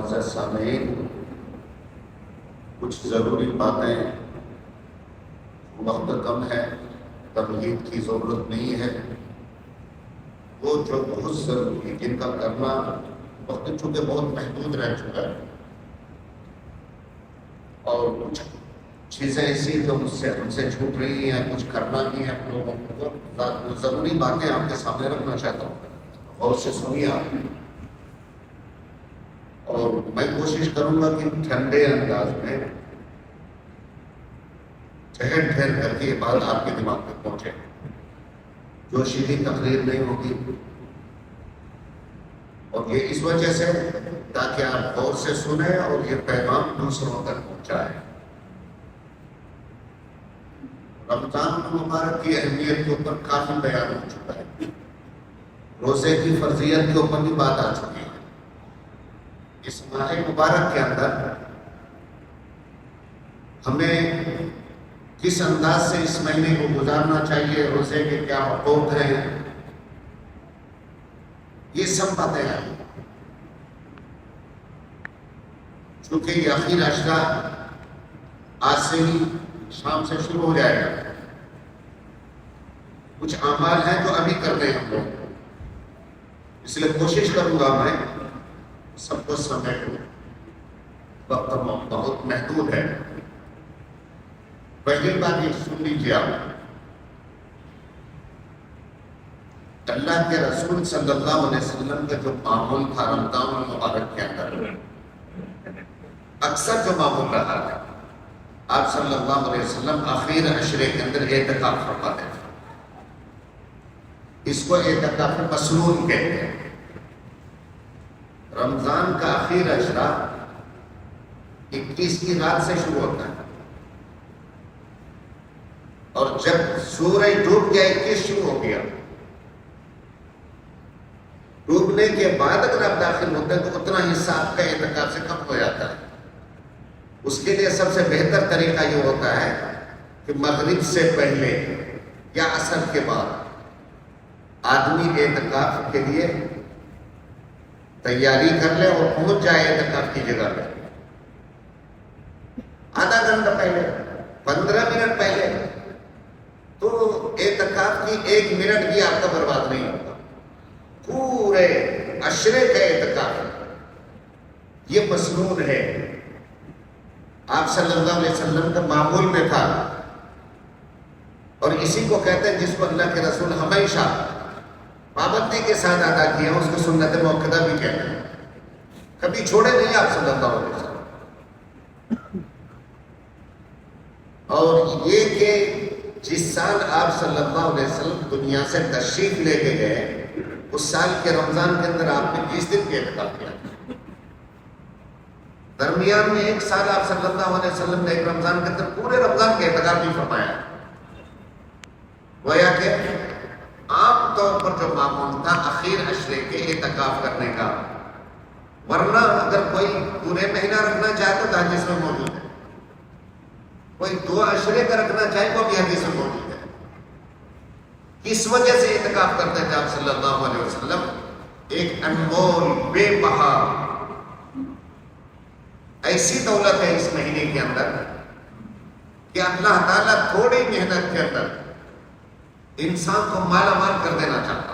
معزز سامعین، کچھ ضروری باتیں، وقت کم ہے، تمہید کی ضرورت نہیں ہے، وہ جو بہت ضروری جن کا کرنا وقت چونکہ بہت محدود رہ چکا ہے، اور کچھ چیزیں ایسی جو ہم سے چھوٹ رہی ہیں، کچھ کرنا بھی ہے آپ لوگوں کو، ضروری باتیں آپ کے سامنے رکھنا چاہتا ہوں اور سے سنیے آپ، اور میں کوشش کروں گا کہ ٹھنڈے انداز میں ٹھہر ٹھہر کر کے یہ بات آپ کے دماغ میں پہنچے، جو شیدی تقریر نہیں ہوگی، اور یہ اس وجہ سے تاکہ آپ غور سے سنیں اور یہ پیغام دوسروں تک پہنچائیں۔ رمضان المبارک کی اہمیت کے اوپر کافی بیان ہو چکا ہے، روزے کی فرضیت کے اوپر بھی بات آ چکی ہے۔ اس ماہ مبارک کے اندر ہمیں کس انداز سے اس مہینے کو گزارنا چاہیے، روزے کے کیا حقوق ہیں، یہ سب باتیں ہیں۔ چونکہ یہ آخری عشرہ آج سے ہی شام سے شروع ہو جائے گا، کچھ اعمال ہیں جو ابھی کر رہے ہیں ہم لوگ، اس لیے کوشش کروں گا میں سب کو سمیٹوں، وقت بہت محدود ہے۔ پہلی بات یہ سن لیجیے آپ، اللہ کے رسول صلی اللہ علیہ وسلم کا جو معمول تھا رمضان المبارک کے اندر، اکثر جو معمول رہا ہے، آپ صلی اللہ علیہ وسلم آخر عشرے کے اندر اعتکاف فرماتے تھے۔ اس کو اعتکاف مسنون کہتے ہیں۔ رمضان کا آخر عشرہ 21 کی رات سے شروع ہوتا ہے، اور جب سورج ڈوب گیا 21 شروع ہو گیا، ڈوبنے کے بعد اگر آپ داخل ہوتے ہیں تو اتنا حصہ آپ کا اعتکاف سے کم ہو جاتا ہے۔ اس کے لیے سب سے بہتر طریقہ یہ ہوتا ہے کہ مغرب سے پہلے یا عصر کے بعد آدمی اعتکاف کے لیے تیاری کر لے اور پہنچ جائے اعتکاف کی جگہ پہ آدھا گھنٹہ پہلے، 15 منٹ پہلے، تو اعتکاف کی 1 منٹ بھی آپ کا برباد نہیں ہوگا۔ پورے عشرے کا اعتکاف یہ مسنون ہے، آپ صلی اللہ علیہ وسلم کا معمول میں تھا، اور اسی کو کہتے ہیں جس کو اللہ کے رسول ہمیشہ پابندی کے ساتھ ادا کیا، اس کو سنت موقدہ بھی کہتے ہیں، کبھی چھوڑے نہیں آپ صلی اللہ علیہ وسلم۔ اور یہ کہ جس سال آپ صلی اللہ علیہ وسلم دنیا سے تشریف لے کے گئے، اس سال کے رمضان کے اندر آپ نے 20 دن کے اعتکاف کیا، درمیان میں 1 سال آپ صلی اللہ علیہ وسلم نے ایک رمضان کے اندر پورے رمضان کے اعتکاف بھی فرمایا، گویا کہ عام طور پر جو معمول تھا اخیر عشرے کے اعتکاف کرنے کا، ورنہ اگر کوئی پورے مہینہ رکھنا چاہے تو حدیث میں موجود ہے، کوئی 2 عشرے کا رکھنا چاہے وہ بھی حدیث میں موجود ہے۔ کس وجہ سے اعتکاف کرتے تھے آپ صلی اللہ علیہ وسلم؟ ایک انمول بے بہا ایسی دولت ہے اس مہینے کے اندر کہ اللہ تعالیٰ تھوڑی محنت کے اندر انسان کو مالا مال کر دینا چاہتا۔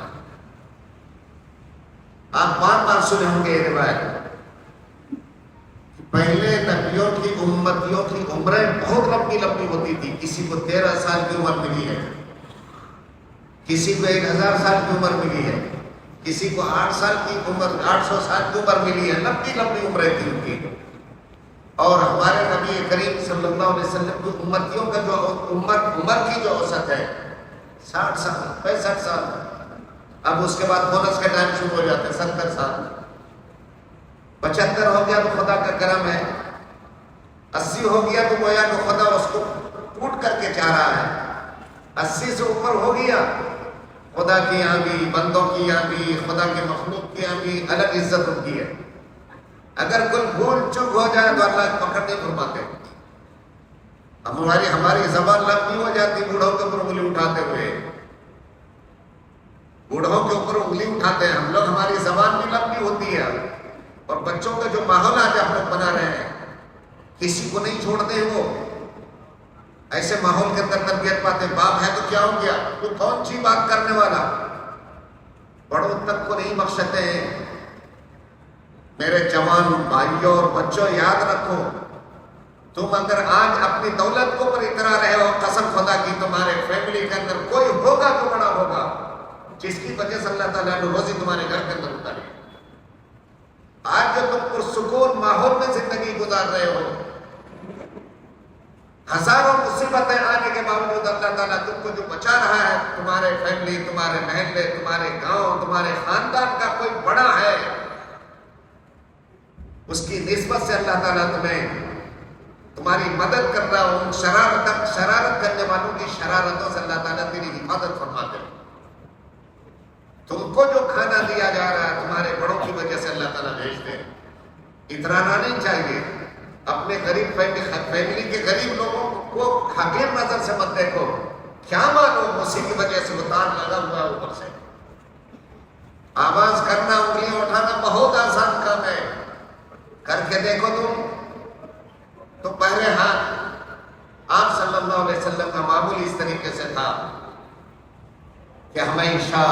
آپ بار بار سنے ہوں گے یہ روایت، پہلے نبیوں کی امتیوں کی عمریں بہت لمبی لمبی ہوتی تھی، کسی کو 13 سال کی عمر ملی ہے، کسی کو 1000 سال کی عمر ملی ہے، کسی کو 8 سال کی عمر، 800 سال کی عمر ملی ہے، لمبی لمبی عمریں تھی ان کی۔ اور ہمارے نبی کریم صلی اللہ علیہ وسلم کی امتیوں کا جو عمر کی جو اوسط ہے 60 سال، 65 سال، اب اس کے بعد بونس کا ٹائم شروع ہو جاتا ہے 70 سال، 75 ہو گیا تو خدا کا کرم ہے، 80 ہو گیا تو گویا کہ خدا اس کو ٹوٹ کر کے چاہ رہا ہے، 80 سے اوپر ہو گیا، خدا کی یہاں بھی، بندوں کی یہاں بھی، خدا کے مخلوق کی یہاں بھی الگ عزت ہوتی ہے۔ اگر کوئی بھول چوک ہو جائے تو اللہ پکڑ نہیں فرماتے، ہماری زبان لمبی ہو جاتی بوڑھوں کے اوپر انگلی اٹھاتے ہوئے، بوڑھوں کے اوپر انگلی اٹھاتے ہیں ہم لوگ، ہماری زبان بھی لمبی ہوتی ہے، اور بچوں کا جو ماحول آج آپ لوگ بنا رہے ہیں، کسی کو نہیں چھوڑتے ہیں، وہ ایسے ماحول کے اندر تربیت پاتے. باپ ہے تو کیا ہو گیا، تو کون سی بات کرنے والا، بڑوں تک کو نہیں بخشتے ہیں. میرے جوان بھائیوں اور بچوں، یاد رکھو، تم اگر آج اپنی دولت کو پر اترا رہے ہو، قسم خدا کی تمہارے فیملی کے اندر کوئی ہوگا تو بڑا ہوگا جس کی وجہ سے اللہ تعالیٰ نے روزی تمہارے گھر کے اندر اتاری. آج جو تم پرسکون ماحول میں زندگی گزار رہے ہو، ہزاروں مصیبتیں آنے کے باوجود اللہ تعالیٰ تم کو جو بچا رہا ہے، تمہارے فیملی، تمہارے محلے، تمہارے گاؤں، تمہارے خاندان کا کوئی بڑا ہے، اس کی نسبت سے اللہ تعالیٰ تمہاری مدد کر رہا ہو. شرارت کرنے والوں کی شرارتوں سے اللہ تعالیٰ تیری حفاظت فرماتے ہیں. تم کو جو کھانا دیا جا رہا ہے تمہارے بڑوں کی وجہ سے اللہ تعالیٰ بھیجتے ہیں. اترانا نہیں چاہیے. اپنے غریب فیملی کے غریب لوگوں کو حقیر نظر سے مت دیکھو. کیا معلوم اسی کی وجہ سے وہ تار لگا ہوا ہے اوپر سے. آواز کرنا، انگلیاں اٹھانا بہت آسان کام ہے، کر کے دیکھو تم. تو پہلے ہاتھ آپ صلی اللہ علیہ وسلم کا معمول اس طریقے سے تھا کہ ہمیشہ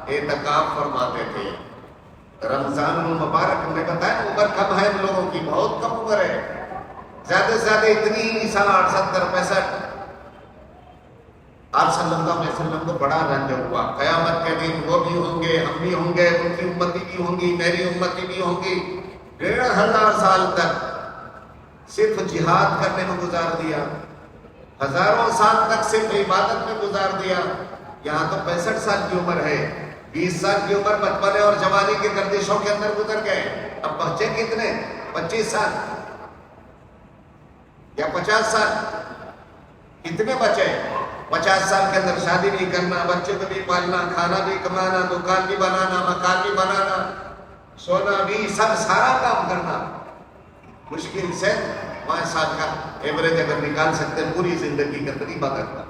اعتکاف فرماتے تھے. رمضان المبارک میں بتایا عمر کم ہے ان لوگوں کی، بہت کم عمر ہے، زیادہ سے زیادہ اتنی 60 70 65. آپ صلی اللہ علیہ وسلم کو بڑا رنج ہوا. قیامت کے دن وہ بھی ہوں گے، ہم بھی ہوں گے، ان کی امتی بھی ہوں گی، میری امتی بھی ہوں گی. 1500 سال تک صرف جہاد کرنے میں گزار دیا، ہزاروں سال تک صرف عبادت میں گزار دیا. یہاں تو 65 سال کی عمر ہے، 20 سال کی عمر بچپنے اور جوانی کے گردشوں کے اندر گزر گئے. اب بچے کتنے، 25 سال یا 50 سال، کتنے بچے؟ 50 سال کے اندر شادی بھی کرنا، بچے کو بھی پالنا، کھانا بھی کمانا، دکان بھی بنانا، مکان بھی بنانا، سونا بھی، سب سارا کام کرنا. مشکل سے 5 سال کا ایوریج اگر نکال سکتے ہیں پوری زندگی کے اندر عبادت کا.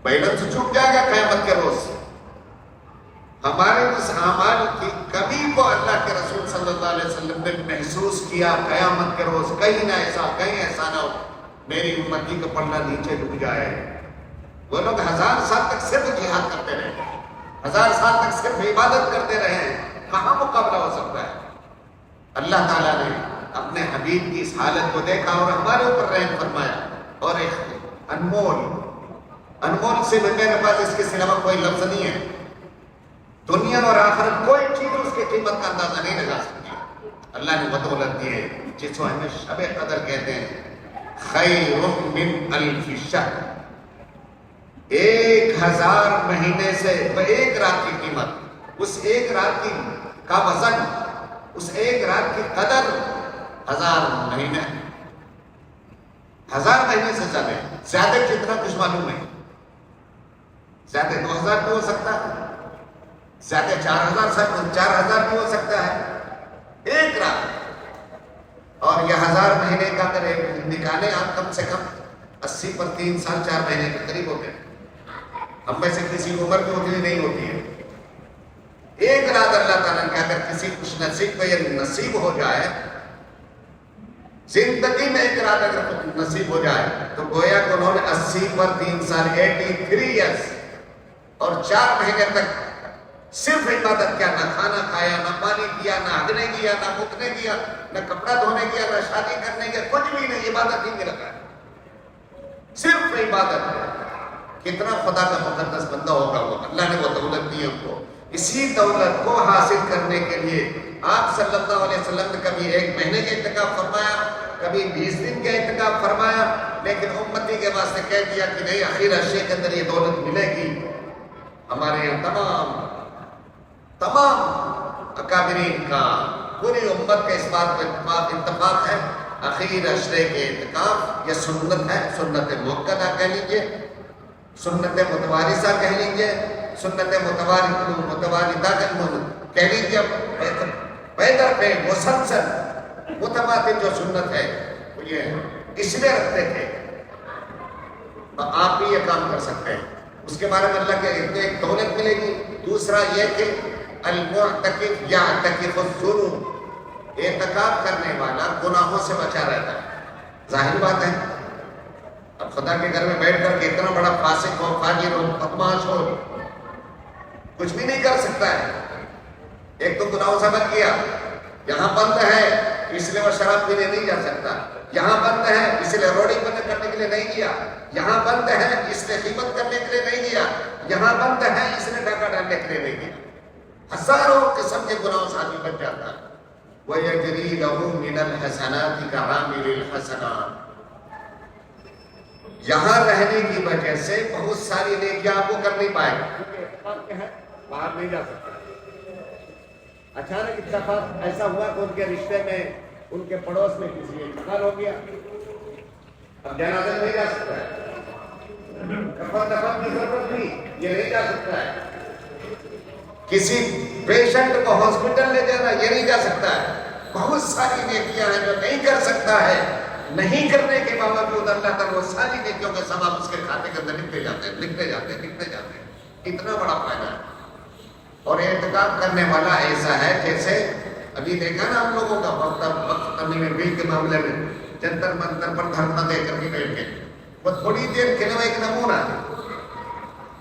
بیلنس چھوٹ جائے گا قیامت کے روز. ہمارے اس اعمال کی کمی کو اللہ کے رسول صلی اللہ علیہ وسلم نے محسوس کیا. قیامت کے روز کہیں نہ ایسا نہ ہو میری امتی کا پلڑا نیچے ڈوب جائے. وہ لوگ 1000 سال تک صرف جہاد کرتے رہے، 1000 سال تک صرف عبادت کرتے رہے، کہاں مقابلہ ہو سکتا ہے؟ اللہ تعالیٰ نے اپنے حبیب کی اس حالت کو دیکھا اور ہمارے اوپر رحم فرمایا. اور ایک انمول سے میرے پاس اس کے سوا کوئی لفظ نہیں ہے. دنیا اور آخرت کوئی چیز اس کی قیمت کا اندازہ نہیں لگا سکتی. اللہ نے بدولت دی ہے جس کو ہمیں شب قدر کہتے ہیں. خیر من 1000 شہر، 1000 مہینے سے ایک رات کی قیمت، اس ایک رات کی کا وزن، اس ایک رات کی قدر 1000 مہینے، 1000 مہینے سے زیادہ کتنا کچھ معلوم نہیں. زیادہ 2000 بھی ہو سکتا ہے، زیادہ 4000 بھی ہو سکتا ہے ایک رات. اور یہ 1000 مہینے کا اگر نکالے آپ کم سے کم 80 پر 3 سال 4 مہینے کے قریب ہوتے ہیں. ہم میں سے کسی کی عمر بھی اتنی نہیں ہوتی ہے. ایک رات اللہ تعالیٰ نے اگر کسی خوش نصیب کو یہ نصیب ہو جائے، زندگی میں ایک رات اگر نصیب ہو جائے تو گویا کہ انہوں نے 80 پر 3 سال 83 ایئرس اور 4 مہینے تک صرف عبادت کیا. نہ کھانا کھایا، نہ پانی پیا، نہ ہگنے گیا، نہ مکنے گیا، نہ کپڑا دھونے گیا، نہ شادی کرنے گیا، کچھ بھی نہیں. عبادت ہی میں لگا ہے، صرف عبادت. کتنا خدا کا مقدس بندہ ہوگا وہ. اللہ نے وہ دولت دی ہم کو. اسی دولت کو حاصل کرنے کے لیے آپ صلی اللہ علیہ وسلم نے کبھی 1 مہینے کا اعتکاف فرمایا، کبھی 20 دن کا اعتکاف فرمایا، لیکن امتی کے واسطے کہہ دیا کہ نہیں، اخیر اشیاء کے اندر یہ دولت ملے گی. ہمارے یہاں تمام اکابرین کا، پوری امت کا اس بات پر اتفاق ہے، اخیر اشرے کے اعتکاف یہ سنت ہے. سنت موقدہ کہہ لیجیے، سنت متوارثہ کہہ لیجیے، سنت متواردہ کہہ لیجیے. پیدر پہ مسلسل متواتر جو سنت ہے وہ یہ اس میں رکھتے تھے. آپ بھی یہ کام کر سکتے ہیں. اس کے بارے میں اللہ کے ایک دولت ملے گی. دوسرا یہ کہ المعتکف یعتکف الذنوب، اعتکاف کرنے والا گناہوں سے بچا رہتا ہے۔ ظاہر بات ہے، اب خدا کے گھر میں بیٹھ کر کے اتنا بڑا فاسق ہو، فاجر ہو، بدماش ہو، کچھ بھی نہیں کر سکتا ہے۔ ایک تو گناہوں سے بچ گیا، یہاں بند ہے اس لیے وہ شراب پینے نہیں جا سکتا، یہاں بند ہے اس لیے روڑی بند کرنے کے لیے نہیں گیا، یہاں بند ہے اس لیے غیبت کرنے کے لیے نہیں گیا، یہاں بند ہے اس لیے ڈاکہ ڈالنے کے لیے نہیں گیا۔ ہزاروں قسم کے گناہوں سے آدمی بچ جاتا ہے۔ وَيَجْرِي لَهُ مِنَ الْحَسَنَاتِ كَعَامِلِ الْحَسَنَاتِ، یہاں رہنے کی وجہ سے بہت ساری نیکیاں آپ کو کر نہیں پائے گا، باہر نہیں جا سکتا۔ اچانک اتفاق ایسا ہوا کہ ان کے رشتے میں، ان کے پڑوس میں کسی انتقال ہو گیا، اب جنازہ نہیں جا سکتا ہے، کفن دفن کی ضرورت نہیں، یہ نہیں جا سکتا ہے۔ کسی پیشنٹ کو ہاسپٹل لے جانا، یہ نہیں جا سکتا ہے۔ بہت ساری نیکیاں ہیں جو نہیں کر سکتا ہے، نہیں کرنے کے باوجود اللہ تعالیٰ وہ ساری نیکیوں کے ثواب اس کے کھاتے کے اندر لکھتے جاتے ہیں، لکھتے جاتے ہیں، لکھتے جاتے ہیں۔ اتنا بڑا فائدہ ہے۔ اور اعتکاف کرنے والا ایسا ہے جیسے ابھی دیکھا نا ہم لوگوں کا وقت ترمیم بل کے معاملے میں جنتر منتر پر دھرنا دے کر کے بیٹھ گئے، وہ تھوڑی دیر کے لیے ایک نمونہ ہے۔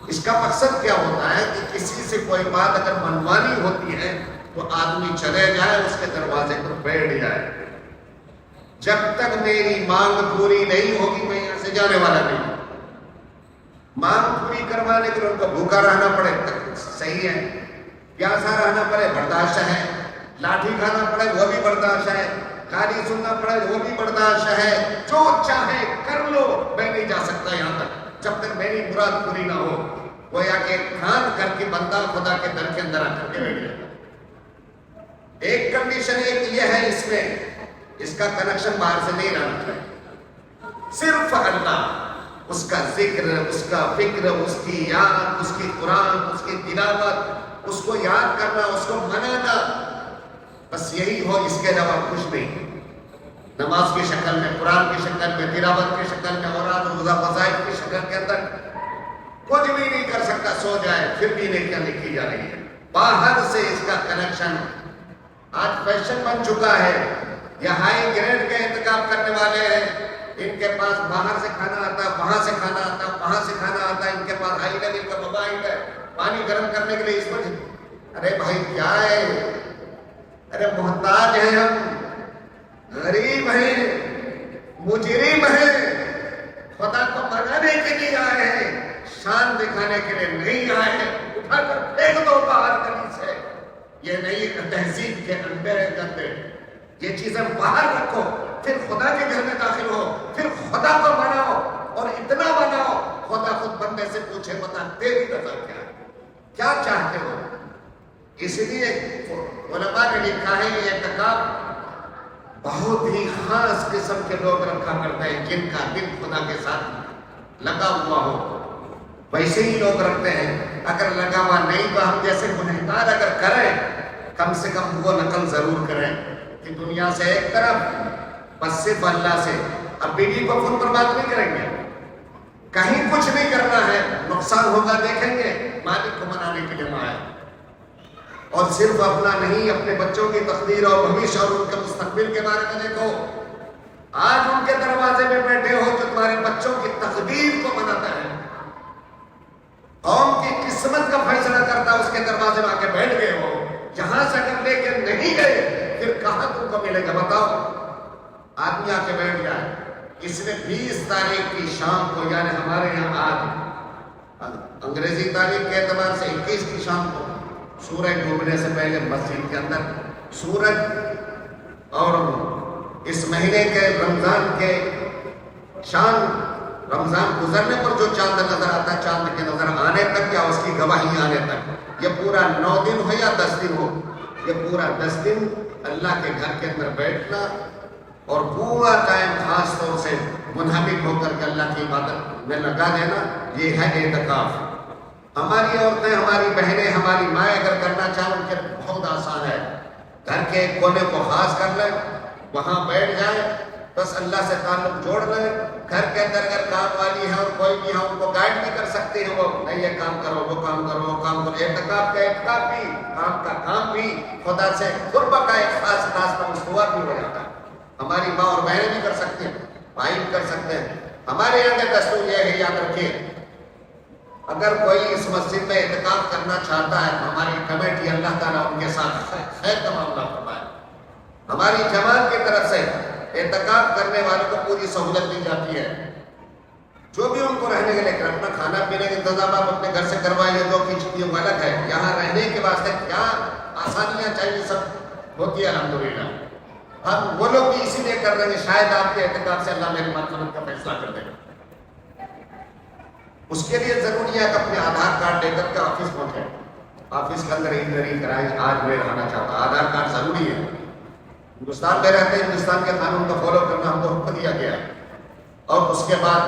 اس کا مقصد کیا ہوتا ہے کہ کسی سے کوئی بات اگر منوانی ہوتی ہے تو آدمی چلے جائے، اس کے دروازے پر بیٹھ جائے، جب تک میری مانگ پوری نہیں ہوگی میں یہاں سے جانے والا نہیں۔ مانگ پوری کروانے کے لیے ان کو بھوکا رہنا پڑے صحیح ہے، پیاسا رہنا پڑے برداشت ہے، لاٹھی کھانا پڑے وہ بھی برداشت ہے، گالی سننا پڑے وہ بھی برداشت ہے، جو چاہے کر لو، میں نہیں جا سکتا یہاں تک جب تک میری مراد پوری نہ ہو۔ گویا کہ کھان کر کے بندہ خدا کے در کے اندر آ کر کے بیٹھ جائے۔ ایک کنڈیشن ایک یہ ہے اس میں، اس کا کنیکشن باہر سے نہیں رہنا چاہیے، صرف اللہ، اس کا ذکر، اس کا فکر، اس کی یاد، اس کی قرآن، اس کی تلاوت، اس کو یاد کرنا، اس کو منانا، بس یہی ہو، اس کے علاوہ کچھ نہیں۔ نماز کی شکل میں، قرآن کی شکل میں، تلاوت کی شکل میں، اوراد و وظائف کی شکل کے اندر کچھ بھی نہیں کر سکتا، سو جائے پھر بھی نیکیاں لکھی جا رہی ہے۔ باہر سے اس کا کنیکشن آج فیشن بن چکا ہے۔ یہ ہائی گریڈ کے اعتکاف کرنے والے ہیں، ان کے پاس باہر سے کھانا آتا، وہاں سے کھانا آتا، وہاں سے کھانا آتا، ان کے پاس ہائی لیول کا موبائل ہے، پانی گرم کرنے کے لیے اس پر۔ ارے بھائی کیا ہے، ارے محتاج ہیں ہم، غریب ہیں، مجرم ہیں، خدا کو منانے کے لیے آئے ہیں، شان دکھانے کے لیے نہیں آئے ہیں۔ اٹھا کر پھینک دو باہر گلی سے، یہ نہیں تہذیب کے انڈے گندے، یہ چیزیں باہر رکھو، پھر خدا کے گھر میں داخل ہو، پھر خدا کو مناؤ، اور اتنا مناؤ خدا خود بندے سے پوچھے بتا تیری رضا کیا چاہتے ہو۔ اس لیے علماء نے لکھا ہے یہ اعتکاف بہت ہی خاص قسم کے لوگ رکھا کرتے ہیں، جن کا دل خدا کے ساتھ لگا ہوا ہو، ویسے ہی لوگ رکھتے ہیں۔ اگر لگا ہوا نہیں تو ہم جیسے گنہگار اگر کریں، کم سے کم وہ نقل ضرور کریں کہ دنیا سے ایک طرف، بس صرف اللہ سے۔ اب بیوی کو فون پر بات نہیں کریں گے، کہیں کچھ نہیں کرنا ہے، نقصان ہوگا دیکھیں گے، مالک کو منانے کے لیے آئے، اور صرف اپنا نہیں، اپنے بچوں کی تقدیر اور بھویشیہ اور ان کے مستقبل کے بارے میں دیکھو۔ آج ان کے دروازے میں بیٹھے ہو جو تمہارے بچوں کی تقدیر کو مناتا ہے، قوم کی قسمت کا فیصلہ کرتا، اس کے دروازے میں آ کے بیٹھ گئے ہو، یہاں سے اگر لے کے نہیں گئے پھر کہاں تم کو ملے گا بتاؤ؟ آدمی آ کے بیٹھ جائے۔ اس نے 20 تاریخ کی شام کو، یعنی ہمارے یہاں آج انگریزی تاریخ کے اعتبار سے 21 کی شام کو، سورج ڈوبنے سے پہلے مسجد کے اندر سورج، اور اس مہینے کے رمضان کے شام، رمضان گزرنے پر جو چاند نظر آتا ہے، چاند کے نظر آنے تک یا اس کی گواہی آنے تک، یہ پورا 9 دن ہو یا 10 دن ہو، یہ پورا 10 دن اللہ کے گھر کے اندر بیٹھنا اور پورا ٹائم خاص طور سے منہمک ہو کر کے اللہ کی عبادت میں لگا دینا، یہ ہے اعتکاف۔ ہماری عورتیں، ہماری بہنیں، ہماری مائیں اگر کرنا چاہیں ان کے بہت آسان ہے، گھر کے ایک کونے کو خاص کر لیں، وہاں بیٹھ جائیں، بس اللہ سے تعلق جوڑ لیں. گھر کے اندر اگر کام والی ہے اور کوئی بھی ہے ان کو گائیڈ بھی کر سکتے ہیں، وہ نہیں یہ کام کرو، وہ کام کرو، وہ کام کرو. اعتکاف کا اعتکاف بھی، کام کا کام بھی، خدا سے قربت کا ایک خاص راستہ مستوار بھی ہو جاتا ہے. ہماری ماں اور بہنیں بھی کر سکتے ہیں، بھائی بھی کر سکتے ہیں. ہمارے یہاں کا دستور یہ ہے، یاد رکھیے، اگر کوئی اس مسجد میں اعتکاف کرنا چاہتا ہے تو ہماری کمیٹی اللہ تعالیٰ ان کے ساتھ خیر کا معاملہ فرمائے. ہماری جماعت کی طرف سے اعتکاف کرنے والوں کو پوری سہولت دی جاتی ہے. جو بھی ان کو رہنے کے لیے اپنا کھانا پینے کے انتظام آپ اپنے گھر سے کروائیے، جو کچھ بھی غلط ہے. یہاں رہنے کے واسطے کیا آسانیاں چاہیے سب ہوتی ہے الحمدللہ. ہم وہ لوگ بھی اسی لیے کر رہے ہیں، شاید آپ کے اعتکاف سے اللہ میری مغفرت کا فیصلہ کر دے گا. اس کے لیے ضروری ہے کہ اپنے آدھار کارڈ لے کر کے آفس پہنچے. آفس کے اندر انٹری کرائیں. آج میں رہنا چاہتا ہوں، آدھار کارڈ ضروری ہے. ہندوستان میں رہتے ہیں، ہندوستان کے قانون کو فالو کرنا ہم کو حکم دیا گیا. اور اس کے بعد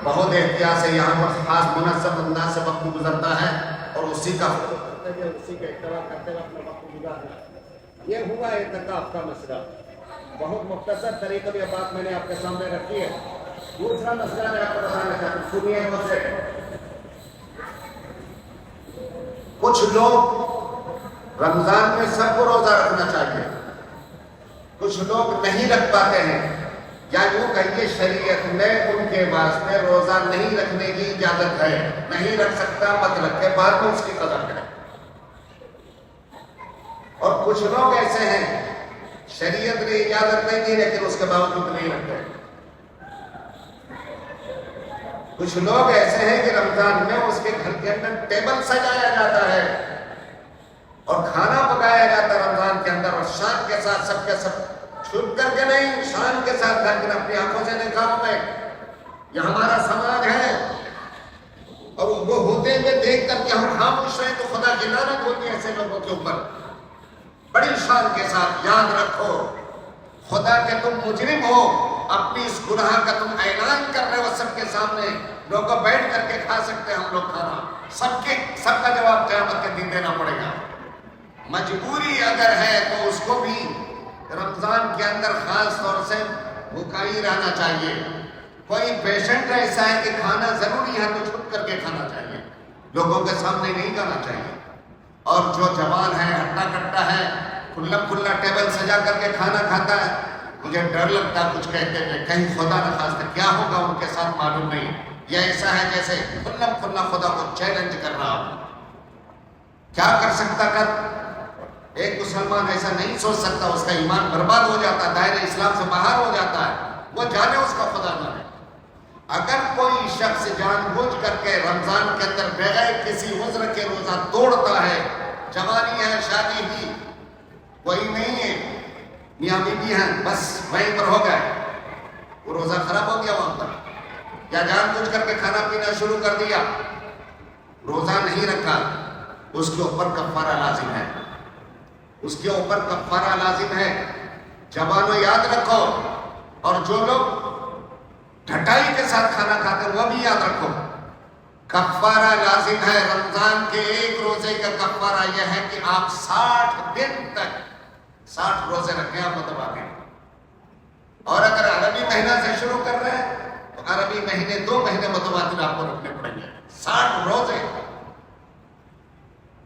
بہت احتیاط سے یہاں پر خاص منظم انداز سے وقت گزرتا ہے اور اسی کا اسی کا اتباع کرتے ہوئے اپنا وقت گزارنا. یہ ہوا اعتکاف کا مسئلہ. بہت مختصر طریقے میں بات میں نے آپ کے سامنے رکھی ہے. دوسرا مسئلہ میں آپ کو بتانا چاہتا ہوں، سنیے مجھ سے. کچھ لوگ رمضان میں سب کو روزہ رکھنا چاہیے، کچھ لوگ نہیں رکھ پاتے ہیں، یا یوں کہیے شریعت میں ان کے واسطے روزہ نہیں رکھنے کی اجازت ہے. نہیں رکھ سکتا مت رکھے، بعد میں اس کی قدر کرے. اور کچھ لوگ ایسے ہیں شریعت نے اجازت نہیں دی لیکن اس کے باوجود نہیں رکھتے. کچھ لوگ ایسے ہیں کہ رمضان میں اس کے گھر کے اندر ٹیبل سجایا جاتا ہے اور کھانا پکایا جاتا ہے رمضان کے اندر، اور شان کے ساتھ سب کے سب چھپ کر کے نہیں، شان کے ساتھ گھر کے اپنی آنکھوں سے دیکھا ہوں میں. یہ ہمارا سماج ہے اور وہ ہوتے ہوئے دیکھ کر کے ہم خاموش رہے تو خدا کی لعنت ہوتی ہے ایسے لوگوں کے اوپر. بڑی شان کے ساتھ یاد رکھو، خدا کے تم مجرم ہو، اپنی اس گناہ کا تم اعلان کر رہے ہو سب کے سامنے. لوگوں بیٹھ کر کے کھا سکتے ہیں ہم لوگ کھانا، سب کا جواب قیامت کے دن دینا پڑے گا. مجبوری اگر ہے تو اس کو بھی رمضان کے اندر خاص طور سے بھوکا ہی رہنا چاہیے. کوئی پیشنٹ ایسا ہے کہ کھانا ضروری ہے تو چھپ کر کے کھانا چاہیے، لوگوں کے سامنے نہیں کھانا چاہیے. اور جو جوان ہے ہٹا کٹا ہے، کھلا ٹیبل سجا کر کے کھانا کھاتا ہے، مجھے ڈر لگتا ہے کچھ کہتے ہیں کہیں خدا نہ خواستہ کیا ہوگا ان کے ساتھ معلوم نہیں. یہ ایسا ہے جیسے کھلا خدا کو چیلنج کر رہا ہو. کیا کر سکتا کر؟ ایک مسلمان ایسا نہیں سوچ سکتا، اس کا ایمان برباد ہو جاتا ہے، دائرہ اسلام سے باہر ہو جاتا ہے. وہ جانے اس کا خدا جانے. اگر کوئی شخص جان بوجھ کر کے رمضان کے اندر بغیر کسی عذر کے روزہ توڑتا ہے، جوانی ہے، شادی بھی کوئی نہیں ہے، میاں بیوی ہیں، بس وہیں پر ہو گئے، وہ روزہ خراب ہو گیا وہاں پر. یا جان بوجھ کر کے کھانا پینا شروع کر دیا، روزہ نہیں رکھا، اس کے اوپر کفارہ لازم ہے. اس کے اوپر کفارہ لازم ہے. جوانوں یاد رکھو، اور جو لوگ ڈھٹائی کے ساتھ کھانا کھاتے ہیں وہ بھی یاد رکھو، کفارہ لازم ہے. رمضان کے ایک روزے کا کفارہ یہ ہے کہ آپ 60 دن تک 60 روزے رکھیں آپ متواتر. اور اگر عربی مہینہ سے شروع کر رہے ہیں تو عربی مہینے 2 مہینے متواتر آپ کو رکھنے پڑیں گے. 60 روزے.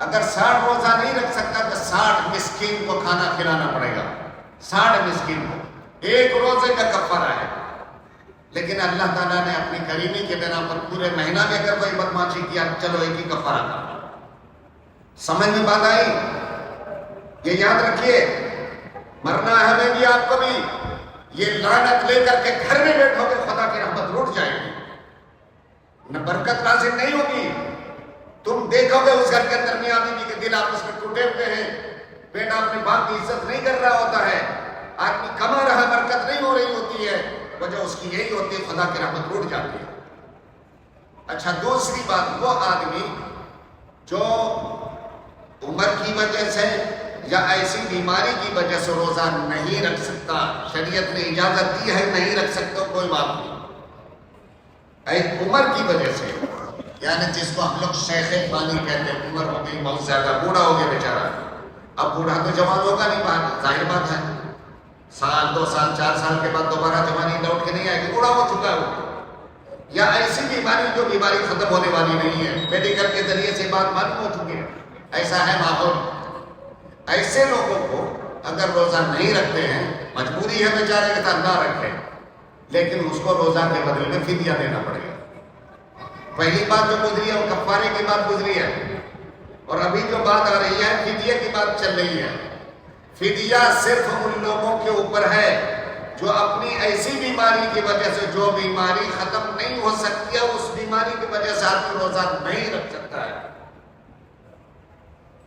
اگر 60 روزہ نہیں رکھ سکتا تو 60 مسکین کو کھانا کھلانا پڑے گا. 60 مسکین کو ایک روزے کا کفارہ ہے. لیکن اللہ تعالیٰ نے اپنی کریمی کے بنا پر پورے مہینہ میں اگر کوئی بدمعاشی کیا چلو ایک ہی کفارہ کرنا. سمجھ میں بات آئی؟ یہ یاد رکھیے، مرنا ہے ہمیں بھی آپ کو بھی. یہ لعنت لے کر کے گھر میں بیٹھو گے خدا کی رحمت روٹ جائے گی، نہ برکت نازل نہیں ہوگی. تم دیکھو گے اس گھر کے اندر میاں بیوی کے دل آپس میں ٹوٹے ہوئے ہیں، بیٹا اپنے باپ کی عزت نہیں کر رہا ہوتا ہے، آدمی کما رہا برکت نہیں ہو رہی ہوتی ہے، وجہ اس کی یہی ہوتی ہے خدا کی رحمت روٹ جاتی ہے. اچھا دوسری بات، وہ آدمی جو عمر کی وجہ سے یا ایسی بیماری کی وجہ سے روزہ نہیں رکھ سکتا، شریعت نے اجازت دی ہے نہیں رکھ سکتا کوئی بات نہیں. عمر کی وجہ سے، یعنی جس کو ہم لوگ شیخ پانی کہتے ہیں، عمر ہو گئی بہت زیادہ، بوڑھا ہو گیا بیچارہ. اب بوڑھا تو جوان ہوگا نہیں، بات ظاہر بات ہے. سال 2 سال 4 سال کے بعد دوبارہ جوانی لوٹ کے نہیں آئے گی، بوڑھا ہو چکا ہے وہ، یا ایسی بیماری جو بیماری ختم ہونے والی نہیں ہے، میڈیکل کے ذریعے سے بات معلوم ہو چکی ہے، ایسا ہے ماحول۔ ایسے لوگوں کو اگر روزہ نہیں رکھتے ہیں، مجبوری ہے بیچارے کے ساتھ نہ رکھیں، لیکن اس کو روزہ کے بدلے میں فدیہ دینا پڑے گا۔ پہلی بات جو گزری ہے وہ کفارے کی بات گزری ہے، اور ابھی جو بات آ رہی ہے فدیہ کی بات چل رہی ہے۔ فدیہ صرف ان لوگوں کے اوپر ہے جو اپنی ایسی بیماری کی وجہ سے، جو بیماری ختم نہیں ہو سکتی ہے، اس بیماری کی وجہ سے آدمی روزہ نہیں رکھ سکتا ہے۔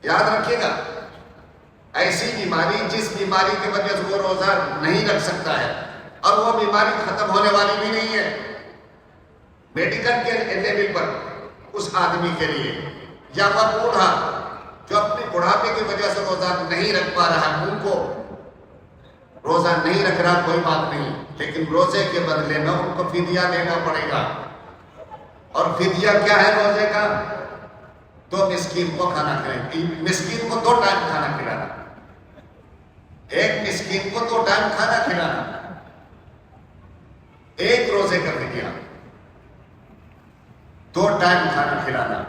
یاد رکھیے گا، ایسی بیماری جس بیماری کی وجہ سے وہ روزہ نہیں رکھ سکتا ہے، اور وہ بیماری ختم ہونے والی بھی نہیں ہے، میڈیکل کے لیول پر اس آدمی کے لیے، یا وہ بوڑھا جو اپنے بڑھاپے کی وجہ سے روزہ نہیں رکھ پا رہا ہے، ان کو روزہ نہیں رکھ رہا کوئی بات نہیں، لیکن روزے کے بدلے میں ان کو فدیہ دینا پڑے گا۔ اور فدیہ کیا ہے روزے کا؟ 2 مسکین کو کھانا کھلائیں، مسکین کو 2 ٹائم کھانا کھلانا، ایک مسکین کو 2 ٹائم کھانا کھلانا، ایک روزے کا فدیہ، 2 ٹائم کھانا کھلانا۔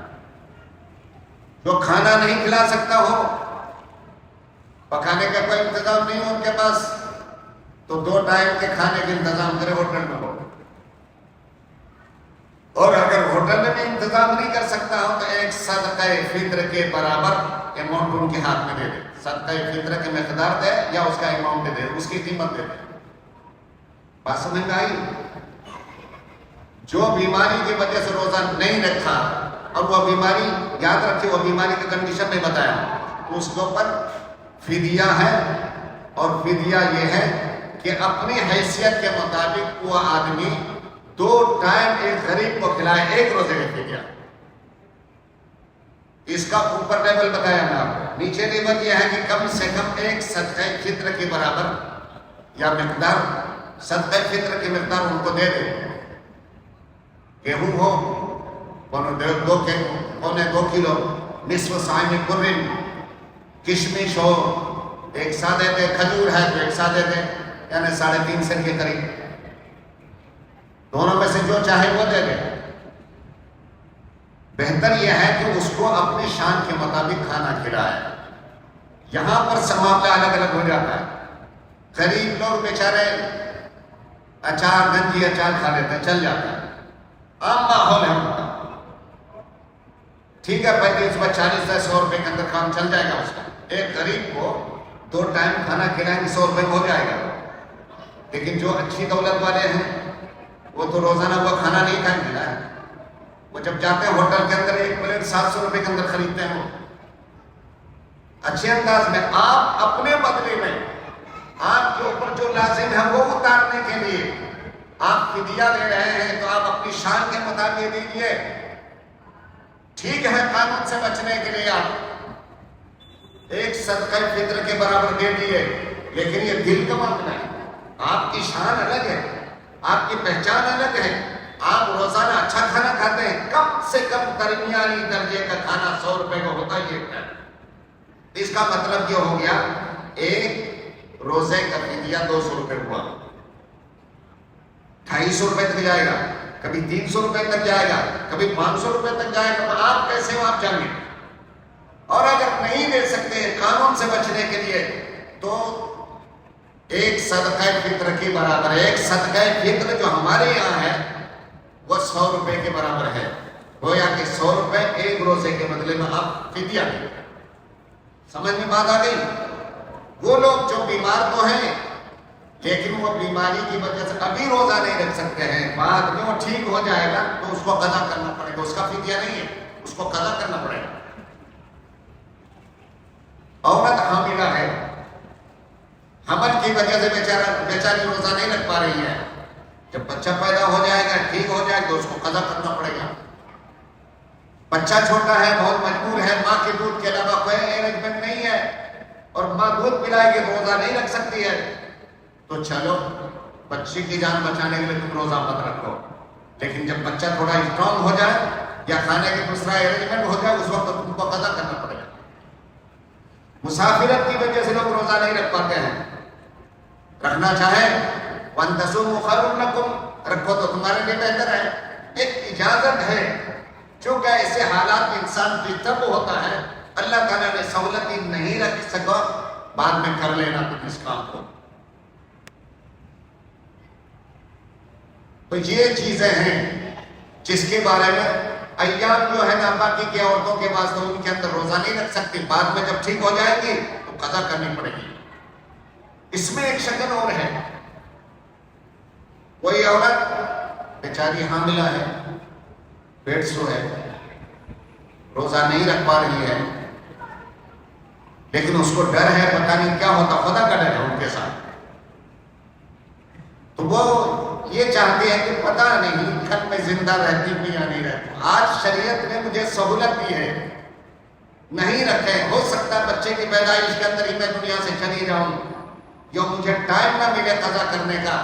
جو کھانا نہیں کھلا سکتا ہو، پکانے کا کوئی انتظام نہیں ہو ان کے پاس، تو 2 ٹائم کے کھانے کا انتظام کرے ہوٹل میں ہو، اور اگر ہوٹل میں بھی انتظام نہیں کر سکتا ہو تو ایک صدقہ فطر کے برابر اماؤنٹ ان کے ہاتھ میں دے دے، صدقہ فطر کی مقدار دے یا اس کا اماؤنٹ دے، اس کی قیمت دے دے۔ بات سمجھ میں آئی؟ جو بیماری کی وجہ سے روزہ نہیں رکھا، اور وہ بیماری یاد رکھے، وہ بیماری کا کنڈیشن نہیں بتایا، اس کے اوپر فدیہ ہے، اور فدیہ یہ ہے کہ اپنی حیثیت کے مطابق وہ آدمی 2 ٹائم ایک غریب کو کھلائے، ایک روزے کا فدیہ۔ اس کا اوپر لیول بتایا میں آپ کو، نیچے لیول یہ ہے کہ کم سے کم ایک صدقہ فطر کے برابر یا مقدار، صدقہ فطر کی مقدار ان کو دے دے۔ گیہوں ہو 2 کلو، نصف صاع قرن، کشمش ہو 1 سا دے دے، کھجور ہے تو 1 سا دے دے، یعنی 3.5 سر کے قریب، دونوں میں سے جو چاہے وہ دے دے۔ بہتر یہ ہے کہ اس کو اپنی شان کے مطابق کھانا کھلائے۔ یہاں پر سب معاملہ الگ الگ ہو جاتا ہے۔ غریب لوگ بیچارے اچار گنجی اچار کھا لیتے ہیں، چل جاتا ہے، عام ماحول ہے ان کا، ٹھیک ہے، 35 سے 100 روپے کے اندر کام چل جائے گا اس کا۔ ایک غریب کو 2 ٹائم کھانا کھلائیں گے، 100 روپے میں ہو جائے گا۔ لیکن جو اچھی دولت والے ہیں وہ تو روزانہ وہ کھانا نہیں کھائیں گے، وہ جب جاتے ہیں ہوٹل کے اندر 1 پلیٹ 700 روپے کے اندر خریدتے ہیں۔ وہ اچھے انداز میں آپ اپنے بدلے میں آپ کے اوپر جو لازم ہے وہ اتارنے کے لیے آپ فدیہ دے رہے ہیں، تو آپ اپنی شان کے مطابق دیجیے۔ ٹھیک ہے، قانون سے بچنے کے لیے آپ ایک صدقہ فطر کے برابر دے دیے، لیکن یہ دل کا معاملہ ہے، آپ کی شان الگ ہے، آپ کی پہچان الگ ہے۔ آپ روزانہ اچھا کھانا کھاتے ہیں، کم سے کم درمیانی درجے کا کھانا 100 روپے کا ہوتا ہی ہے۔ اس کا مطلب یہ ہو گیا ایک روزے کا فدیہ 200 روپے ہوا، 250 روپے تک جائے گا، کبھی 300 روپے تک جائے گا، کبھی 500 روپے تک جائے گا۔ آپ کیسے ہو آپ جانیں، اور اگر نہیں دے سکتے قانون سے بچنے کے لیے تو ایک صدقہ فطر کے برابر ہے۔ ایک صدقہ فطر جو ہمارے یہاں ہے وہ 100 روپے کے برابر ہے، گویا کہ 100 روپے ایک روزے کے بدلے میں آپ فدیہ دیں۔ سمجھ میں بات آ گئی؟ وہ لوگ جو بیمار تو ہیں لیکن وہ بیماری کی وجہ سے ابھی روزہ نہیں رکھ سکتے ہیں، بعد میں وہ ٹھیک ہو جائے گا تو اس کو قضا کرنا پڑے گا، اس کا فدیہ نہیں ہے، اس کو قضا کرنا پڑے گا۔ عورت حاملہ ہے، حمل کی وجہ سے بیچاری روزہ نہیں رکھ پا رہی ہے، جب بچہ پیدا ہو جائے گا، ٹھیک ہو جائے گا، اس کو قضا کرنا پڑے گا۔ بچہ چھوٹا ہے، بہت مجبور ہے، ماں کے دودھ کے علاوہ کوئی ارینجمنٹ نہیں ہے، اور ماں دودھ پلائے گی، روزہ نہیں رکھ سکتی ہے، تو چلو بچے کی جان بچانے کے لیے تم روزہ مت رکھو، لیکن جب بچہ تھوڑا اسٹرانگ ہو جائے یا کھانے کے دوسرا ارینجمنٹ ہو جائے، اس وقت تم کو قضا کرنا پڑے گا۔ مسافرت کی وجہ سے لوگ روزہ نہیں رکھ پاتے ہیں، رکھنا چاہے وَأَن تَصُومُوا خَيْرٌ لَكُمْ، رکھو تو تمہارے لیے بہتر ہے. ایک اجازت ہے، چونکہ ایسے حالات میں انسان ڈسٹرب ہوتا ہے، اللہ تعالیٰ نے سہولت ہی نہیں رکھ سکا، بعد میں کر لینا تم اس کام کو. تو یہ چیزیں ہیں جس کے بارے میں ایام جو ہے نا باقی کی عورتوں کے واسطے ان کے اندر روزہ نہیں رکھ سکتی، بعد میں جب ٹھیک ہو جائے گی تو قضا کرنی پڑے گی. اس میں ایک شکل اور ہے، کوئی عورت بیچاری حاملہ ہے، پیٹ سو ہے، روزہ نہیں رکھ پا رہی ہے، لیکن اس کو ڈر ہے پتہ نہیں کیا ہوتا، خدا کا ڈر ہے ان کے ساتھ، تو وہ یہ چاہتے ہیں کہ پتہ نہیں گھر میں زندہ رہتی ہوں یا نہیں رہتی. آج شریعت نے مجھے سہولت دی ہے، نہیں رکھے، ہو سکتا ہے بچے کی پیدائش کے اندر ہی میں دنیا سے چلی جاؤں یا مجھے ٹائم نہ ملے قضا کرنے کا،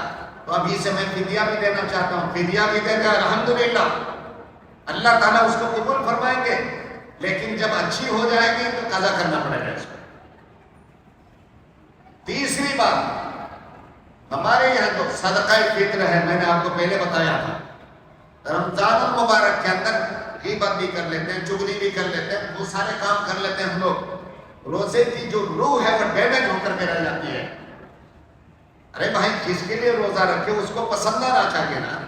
تو ابھی سے میں فدیہ بھی دینا چاہتا ہوں. فدیہ بھی دے دیں الحمدللہ، اللہ تعالیٰ اس کو قبول فرمائیں گے، لیکن جب اچھی ہو جائے گی تو قضا کرنا پڑے گا اس کو. تیسری بات، ہمارے یہاں تو صدقہ فطر ہے، میں نے آپ کو پہلے بتایا تھا. رمضان المبارک کے اندر غیبت بھی کر لیتے ہیں، چغلی بھی کر لیتے ہیں، وہ سارے کام کر لیتے ہیں ہم لوگ. روزے کی جو روح ہے وہ ڈیمیج ہو کر کے رہ جاتی ہے. ارے بھائی جس کے لیے روزہ رکھے اس کو پسند آنا چاہیے نا.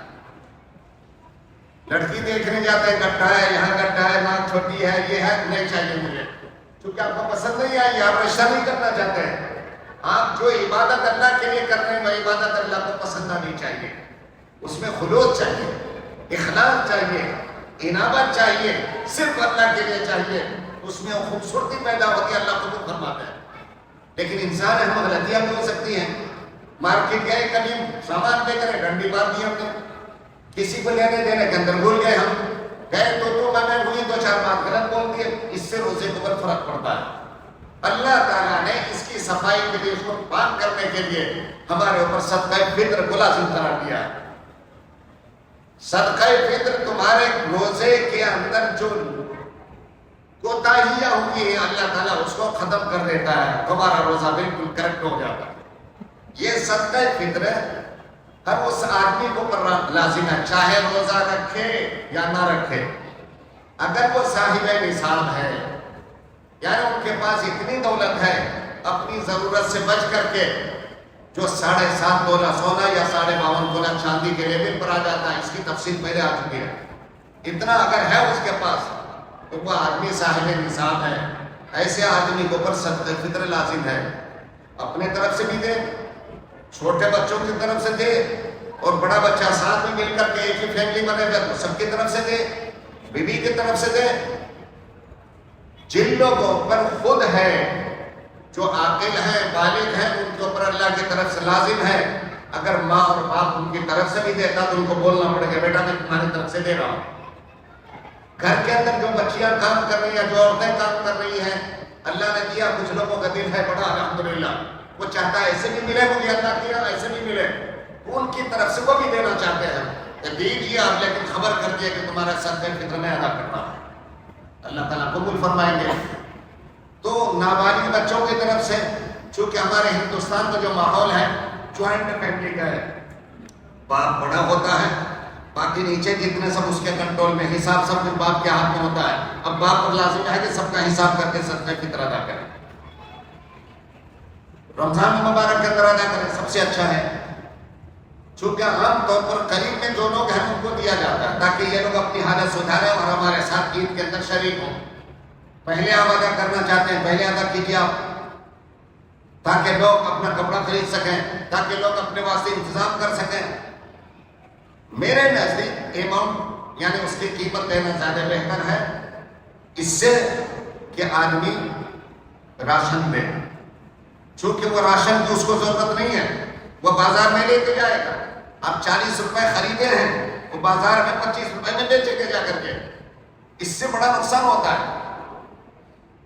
لڑکی دیکھنے جاتے ہیں، گڈھا ہے، یہاں گڈھا ہے، ناک چھوٹی ہے، یہ ہے، نہیں چاہیے مجھے، کیونکہ آپ کو پسند نہیں آئی، آپ رشتہ نہیں کرنا چاہتے ہیں. آپ جو عبادت اللہ کے لیے کر رہے ہیں وہ عبادت اللہ کو پسند آنی چاہیے، اس میں خلوص چاہیے، اخلاص چاہیے، انابت چاہیے، صرف اللہ کے لیے چاہیے، اس میں خوبصورتی پیدا ہوتی ہے، اللہ قبول فرماتا ہے. لیکن انسان ہے، ہم غلطیاں بھی ہو سکتی ہیں. مارکیٹ گئے، کبھی سامان دے کر ڈنڈی مار دی ہم نے، کسی کو لینے دینے کے اندر بھول گئے، ہم گئے تو میں ہوئی، دو چار بات غلط بول دیے، اس سے روزے کو بہت فرق پڑتا ہے. اللہ تعالیٰ نے اس کی صفائی کے لیے، اس کو پاک کرنے کے لیے ہمارے اوپر صدقہ فطر کو لازم قرار دیا. صدقہ فطر تمہارے روزے کے اندر جو کوتاہیاں ہوئی ہیں اللہ تعالیٰ اس کو ختم کر دیتا ہے، تمہارا روزہ بالکل کریکٹ ہو جاتا ہے. یہ صدقہ فطر ہر اس آدمی کو لازم ہے، چاہے روزہ رکھے یا نہ رکھے. اگر وہ صاحب نصاب ہے، یعنی ان کے پاس اتنی دولت ہے اپنی ضرورت سے بچ کر کے، جو 7.5 تولہ سونا یا 52.5 تولہ چاندی کے لیول پر آ جاتا ہے، اس کی تفصیل پہلے آ چکی ہے. اتنا اگر ہے اس کے پاس تو وہ آدمی صاحب نصاب ہے. ایسے آدمی کو پر صدقہ فطر لازم ہے. اپنے طرف سے بھی دے، چھوٹے بچوں کی طرف سے دے، اور بڑا بچہ ساتھ میں مل کر کے ایک ہی فیملی بنے گا تو سب کی طرف سے دے، بیوی کی طرف سے دے. جن لوگوں پر خود ہے، جو عاقل ہیں، بالغ ہیں، ان کے اوپر اللہ کی طرف سے لازم ہے. اگر ماں اور باپ ان کی طرف سے بھی دیتا تو ان کو بولنا پڑے گا، بیٹا میں تمہاری طرف سے دے رہا ہوں. گھر کے اندر جو بچیاں کام کر رہی ہیں، جو عورتیں کام کر رہی ہیں، اللہ نے دیا. کچھ لوگوں کا دل ہے بڑا الحمدللہ، وہ چاہتا ہے ایسے بھی ملے مجھے، اللہ کیا ایسے بھی ملے، ان کی طرف سے وہ بھی دینا چاہتے ہیں. دیجیے آپ، لیکن خبر کر دیے کہ تمہارا صدقہ فطر میں ادا کر رہا ہوں، اللہ تعالیٰ قبول فرمائیں گے. تو نابالغ بچوں کی طرف سے، چونکہ ہمارے ہندوستان کا جو ماحول ہے جوائنٹ فیملی کا ہے، باپ بڑا ہوتا ہے، باقی نیچے جتنے سب اس کے کنٹرول میں، حساب سب کچھ باپ کے ہاتھ میں ہوتا ہے. اب باپ پر لازم ہے کہ سب کا حساب کر کے صدقہ فطر ادا کریں. رمضان مبارک کے اندر ادا کریں، سب سے اچھا ہے. چونکہ عام طور پر قریب میں جو لوگ ہیں ان کو دیا جاتا ہے تاکہ یہ لوگ اپنی حالت سدھاریں اور ہمارے ساتھ عید کے اندر شریک ہوں. پہلے آپ ادا کرنا چاہتے ہیں، پہلے ادا کیجیے آپ، تاکہ لوگ اپنا کپڑا خرید سکیں، تاکہ لوگ اپنے واسطے انتظام کر سکیں. میرے نزدیک اماؤنٹ یعنی اس کی قیمت دینا زیادہ بہتر ہے اس سے کہ آدمی راشن دے. چونکہ وہ راشن کی اس کو ضرورت نہیں ہے، وہ بازار میں لے کے جائے گا. آپ 40 روپے خریدے ہیں، وہ بازار میں 25 روپے میں بیچے گے جا کر کے. اس سے بڑا نقصان ہوتا ہے.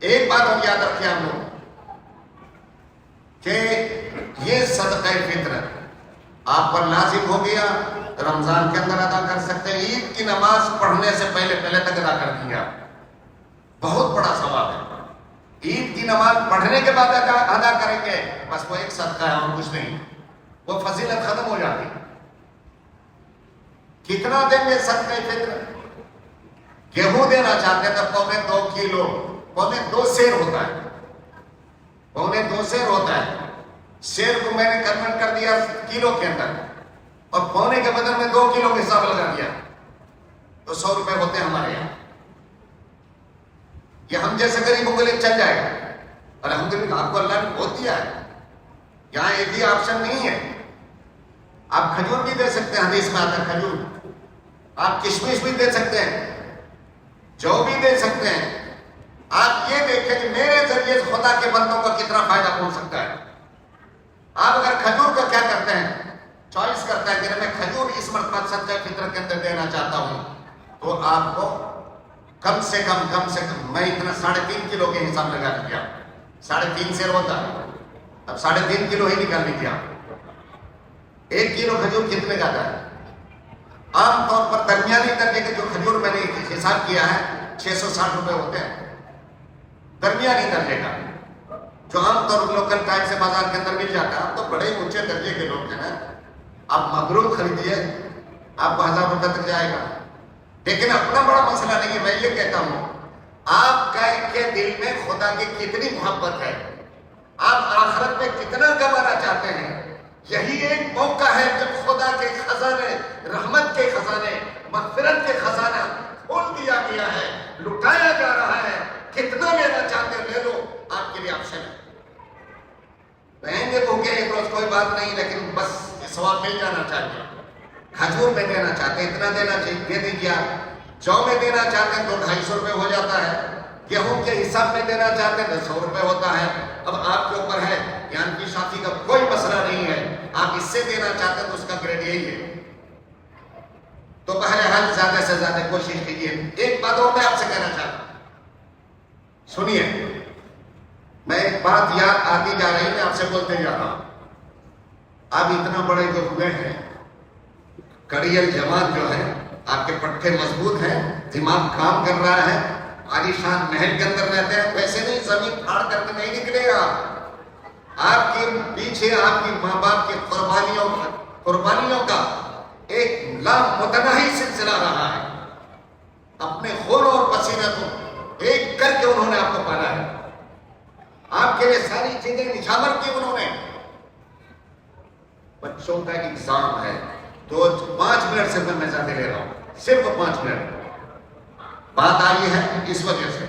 ایک بات ہم یاد رکھیں ہم لوگ کہ یہ صدقہ فطر آپ پر لازم ہو گیا، رمضان کے اندر ادا کر سکتے ہیں. عید کی نماز پڑھنے سے پہلے تک ادا کر دیا، بہت بڑا ثواب ہے. عید کی نماز پڑھنے کے بعد ادا کریں گے، بس وہ ایک صدقہ ہے اور کچھ نہیں. وہ فضیلت ختم ہو جاتی. کتنا دیں گے صدقہ فطر؟ گیہوں دینا چاہتے ہیں تو 2.25 کلو، 2.25 سیر ہوتا ہے، 2.25 سیر ہوتا ہے. سیر کو میں نے کنورٹ کر دیا کلو کے اندر، اور پونے کے بدل میں 2 کلو کا حساب لگا دیا، تو 100 روپے ہوتے ہیں ہمارے یہاں. یہ ہم جیسے غریبوں کے لیے چل جائے گا. الحمدللہ آپ کو اللہ نے بہت دیا ہے. یہاں ایک ہی آپشن نہیں ہے. آپ کھجور بھی دے سکتے ہیں، حدیث میں آتا ہے کھجور. آپ کشمش بھی دے سکتے ہیں، جو بھی دے سکتے ہیں. آپ یہ دیکھیں کہ میرے ذریعے خدا کے بندوں کو کتنا فائدہ پہنچ سکتا ہے. آپ اگر کھجور کا کیا کرتے ہیں، چوائس کرتا ہے کہ میں کھجور اس مرتبہ صدقہ فطر کے اندر دینا چاہتا ہوں، تو آپ کو کم سے کم میں اتنا 3.5 کلو کے حساب لگا دیا. 3.5 سیر ہوتا ہے، اب 3.5 کلو ہی نکال لیجیے. 1 کلو کھجور کتنے کا آتا ہے؟ عام طور پر درمیانی درجے کے جو کھجور میں نے حساب کیا ہے 660 روپے ہوتے ہیں. درمیانی درجے کا جو عام طور پر لوکل ٹائپ سے بازار کے اندر مل جاتا ہے. آپ تو بڑے اونچے درجے کے لوگ ہیں نا، آپ مغرور خریدیے، آپ کو 1000 روپے تک جائے گا. لیکن اپنا بڑا مسئلہ نہیں ہے. میں یہ کہتا ہوں آپ کے دل میں خدا کی کتنی محبت ہے، آپ آخرت میں کتنا کمانا چاہتے ہیں. یہی ایک موقع ہے جب خدا کے خزانے، رحمت کے خزانے، مغفرت کے خزانہ کھول دیا گیا ہے، لٹایا جا رہا ہے. کتنا لینا چاہتے ہیں لے لو، آپ کے لیے آپشن ہے. رہیں گے بھوکے ایک روز کوئی بات نہیں، لیکن بس ثواب مل جانا چاہیے. کھجور میں دینا چاہتے ہیں اتنا دینا چاہیے، دے دیجیے. آپ جو میں دینا چاہتے ہیں تو 250 روپے ہو جاتا ہے. گیہوں کے حساب میں دینا چاہتے ہیں تو 100 روپے ہوتا ہے. اب آپ کے اوپر ہے، یعنی کی شافی کا کوئی مسئلہ نہیں ہے. آپ اس سے دینا چاہتے ہیں تو اس کا گریڈ یہی ہے. تو بہرحال زیادہ سے زیادہ کوشش کیجیے. ایک بات اور میں آپ سے کہنا چاہتا ہوں، سنیے. میں ایک بات یاد آتی جا رہی، میں آپ سے بولتے جا رہا ہوں. آپ اتنا بڑے جو ہوئے ہیں، کڑیل جماعت جو ہے، آپ کے پٹھے مضبوط ہیں، دماغ کام کر رہا ہے، عالیشان محل کے اندر رہتے ہیں. ویسے نہیں زمین پھاڑ کر کے نہیں نکلے گا. آپ کے پیچھے آپ کی ماں باپ کی قربانیوں کا ایک لامتناہی سلسلہ رہا ہے. اپنے خون اور پسینے کو ایک کر کے انہوں نے آپ کو پالا ہے. آپ کے لیے ساری چیزیں نچھاور کی انہوں نے. بچوں کا ایگزام ہے، تو 5 منٹ سے میں زیادہ لے رہا ہوں، صرف 5 منٹ. بات آئی ہے اس وجہ سے.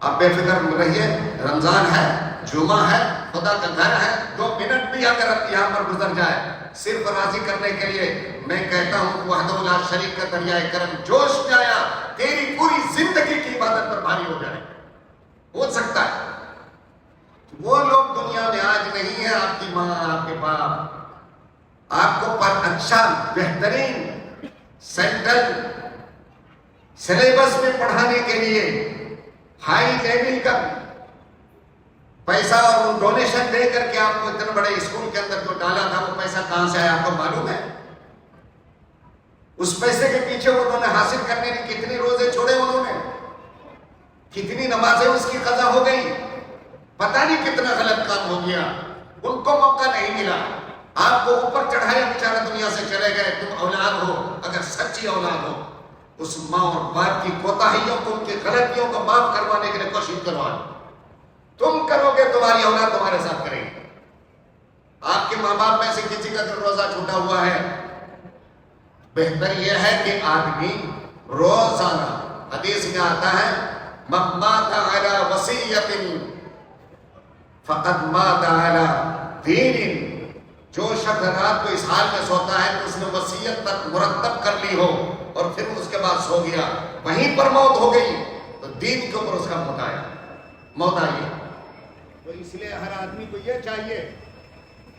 آپ بے فکر رہیے، رمضان ہے، جمعہ ہے، خدا کا گھر ہے. 2 منٹ بھی اگر یہاں پر گزر جائے صرف راضی کرنے کے لیے، میں کہتا ہوں وحدہ لا شریک کا دریائے کرم جوش میں آیا، تیری پوری زندگی کی عبادت پر بھاری ہو جائے. ہو سکتا ہے وہ لوگ دنیا میں آج نہیں ہے، آپ کی ماں، آپ کے باپ آپ کو پر اچھا بہترین سینٹرل سلیبس میں پڑھانے کے لیے ہائی لیول کا پیسہ اور ڈونیشن دے کر کے آپ کو اتنے بڑے اسکول کے اندر جو ڈالا تھا، وہ پیسہ کہاں سے آیا آپ کو معلوم ہے؟ اس پیسے کے پیچھے انہوں نے حاصل کرنے کی کتنی روزے چھوڑے، انہوں نے کتنی نمازیں اس کی قضا ہو گئی، پتہ نہیں کتنا غلط کام ہو گیا. ان کو موقع نہیں ملا. آپ کو اوپر چڑھایا، بیچارہ دنیا سے چلے گئے. تم اولاد ہو، اگر سچی اولاد ہو، اس ماں اور باپ کی کوتاہیوں کو، ان کی غلطیوں کو معاف کروانے کے لیے کوشش کرو. تم کرو گے، تمہاری اولاد تمہارے ساتھ کرے گی. آپ کے ماں باپ میں سے کسی کا جو روزہ چھوٹا ہوا ہے، بہتر یہ ہے کہ آدمی روزانہ، حدیث میں آتا ہے من مات علی وصیۃ فقد مات علی دین. جو شخص رات کو اس حال میں سوتا ہے کہ اس نے وصیت تک مرتب کر لی ہو اور پھر اس کے بعد سو گیا، وہیں پر موت ہو گئی، تو دین کے اوپر اس کا موت آئی. تو اس لیے ہر آدمی کو یہ چاہیے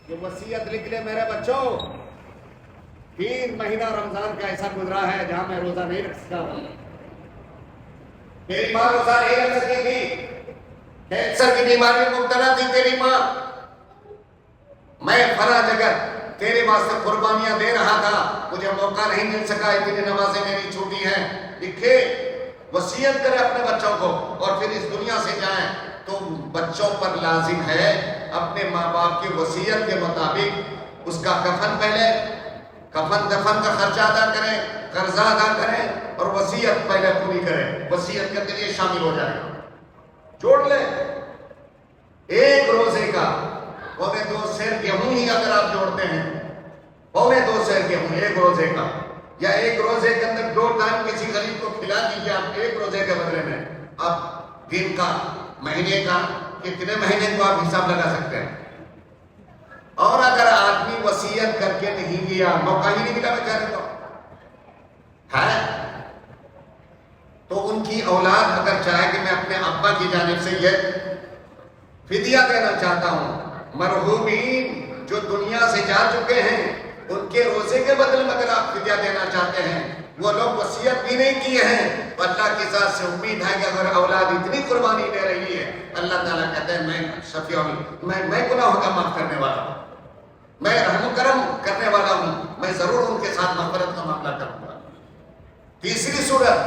کہ وصیت لکھ لے، میرے بچوں 3 مہینہ رمضان کا ایسا گزرا ہے جہاں میں روزہ نہیں رکھ سکا. میری ماں روزہ نہیں رکھ سکی تھی، کینسر کی بیماری میں مبتلا تھی تیری ماں. میں فلاں جگہ تیرے واسطے قربانیاں دے رہا تھا، مجھے موقع نہیں مل سکا، اتنی نمازیں میری چھوٹی ہیں. لکھے، وصیت کرے اپنے بچوں کو، اور پھر اس دنیا سے جائیں تو بچوں پر لازم ہے اپنے ماں باپ کی وصیت کے مطابق اس کا کفن پہلے، کفن دفن کا خرچہ ادا کریں، قرضہ ادا کریں، اور وصیت پہلے پوری کریں۔ وصیت کے اندر یہ شامل ہو جائے گا، جوڑ لیں ایک روزے کا پونے 2 سیر گیہوں ہی اگر آپ جوڑتے ہیں، پونے 2 سیر گیہوں ایک روزے کا، یا ایک روزے کے اندر 2 ٹائم کسی غریب کو کھلا دیجیے آپ ایک روزے کے بدلے میں، آپ دن کا، مہینے کا، کتنے مہینے کو آپ حساب لگا سکتے ہیں۔ اور اگر آدمی وصیت کر کے نہیں گیا، موقع ہی نہیں ملا بیچارے کو ہے، تو ان کی اولاد اگر چاہے کہ میں اپنے ابا کی جانب سے یہ فدیہ دینا چاہتا ہوں، مرحومین جو دنیا سے جا چکے ہیں ان کے روزے کے بدلے میں اگر آپ فدیہ دینا چاہتے ہیں، وہ لوگ وصیت بھی نہیں کیے ہیں، تو اللہ کی ذات سے امید ہے کہ اگر اولاد اتنی قربانی دے رہی ہے، اللہ تعالیٰ کہتے ہیں میں شفیع میں گناہوں کا معاف کرنے والا ہوں، میں رحم و کرم کرنے والا ہوں، میں ضرور ان کے ساتھ مغفرت کا معاملہ کروں گا۔ تیسری صورت،